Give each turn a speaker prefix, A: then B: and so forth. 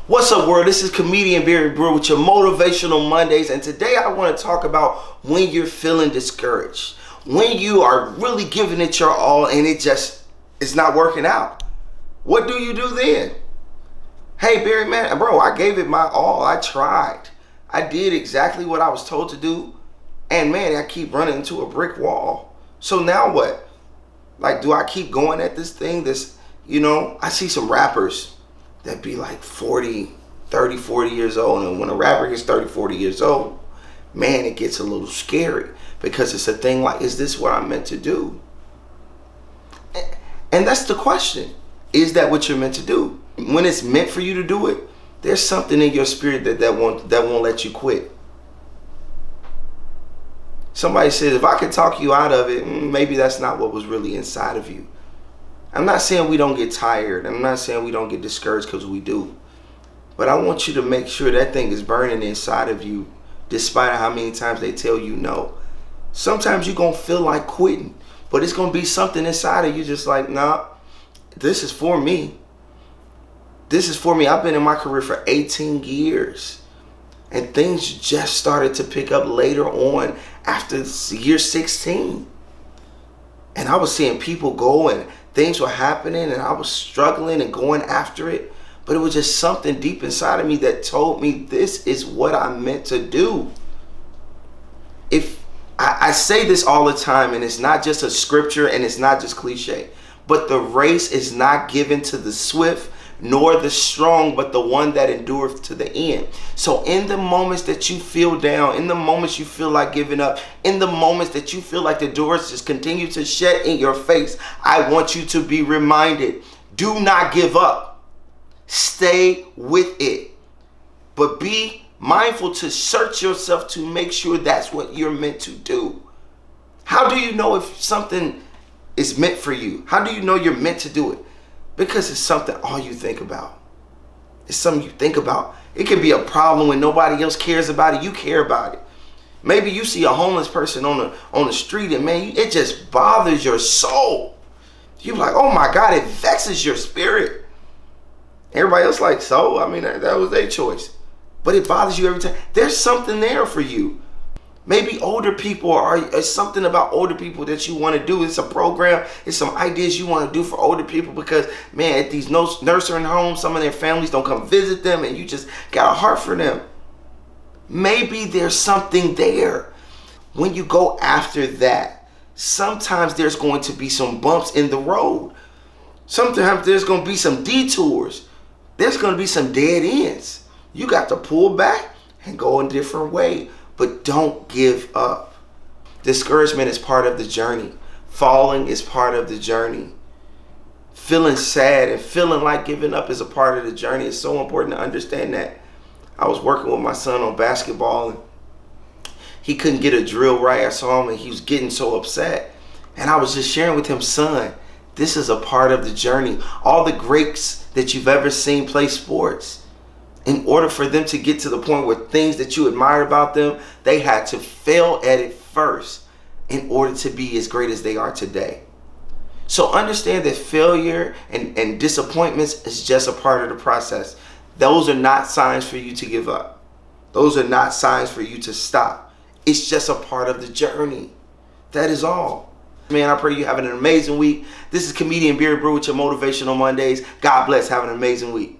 A: What's up, world? This is comedian Barry Brewer with your Motivational Mondays, and today I want to talk about when you're feeling discouraged, when you are really giving it your all and it's not working out. What do you do then? Hey, Barry, man, bro, I gave it my all. I tried. I did exactly what I was told to do, and man, I keep running into a brick wall. So now what? Like, do I keep going at this thing? I see some rappers that be like 40 years old. And when a rapper gets 30, 40 years old, man, it gets a little scary because it's a thing like, is this what I'm meant to do? And that's the question. Is that what you're meant to do? When it's meant for you to do it, there's something in your spirit that won't let you quit. Somebody says, if I could talk you out of it, maybe that's not what was really inside of you. I'm not saying we don't get tired. I'm not saying we don't get discouraged, because we do. But I want you to make sure that thing is burning inside of you, despite how many times they tell you no. Sometimes you're going to feel like quitting, but it's going to be something inside of you just like, nah, this is for me. This is for me. I've been in my career for 18 years. And things just started to pick up later on after year 16. And I was seeing people go and things were happening and I was struggling and going after it. But it was just something deep inside of me that told me this is what I'm meant to do. If I say this all the time, and it's not just a scripture and it's not just cliche, but the race is not given to the swift nor the strong, but the one that endureth to the end. So in the moments that you feel down, in the moments you feel like giving up, in the moments that you feel like the doors just continue to shut in your face, I want you to be reminded, do not give up. Stay with it. But be mindful to search yourself to make sure that's what you're meant to do. How do you know if something is meant for you? How do you know you're meant to do it? Because it's something all you think about. It's something you think about. It can be a problem when nobody else cares about it. You care about it. Maybe you see a homeless person on the street and man, it just bothers your soul. You're like, oh my God, it vexes your spirit. Everybody else like, so? I mean, that was their choice. But it bothers you every time. There's something there for you. Maybe older people or something about older people that you want to do. It's a program. It's some ideas you want to do for older people because, man, at these nursing homes, some of their families don't come visit them and you just got a heart for them. Maybe there's something there. When you go after that, sometimes there's going to be some bumps in the road. Sometimes there's going to be some detours. There's going to be some dead ends. You got to pull back and go a different way. But don't give up. Discouragement is part of the journey. Falling is part of the journey. Feeling sad and feeling like giving up is a part of the journey. It's so important to understand that. I was working with my son on basketball and he couldn't get a drill right. I saw him and he was getting so upset. And I was just sharing with him, son, this is a part of the journey. All the greats that you've ever seen play sports, in order for them to get to the point where things that you admire about them, they had to fail at it first in order to be as great as they are today. So understand that failure and disappointments is just a part of the process. Those are not signs for you to give up. Those are not signs for you to stop. It's just a part of the journey. That is all. Man, I pray you're having an amazing week. This is comedian Barry Brewer with your Motivational Mondays. God bless. Have an amazing week.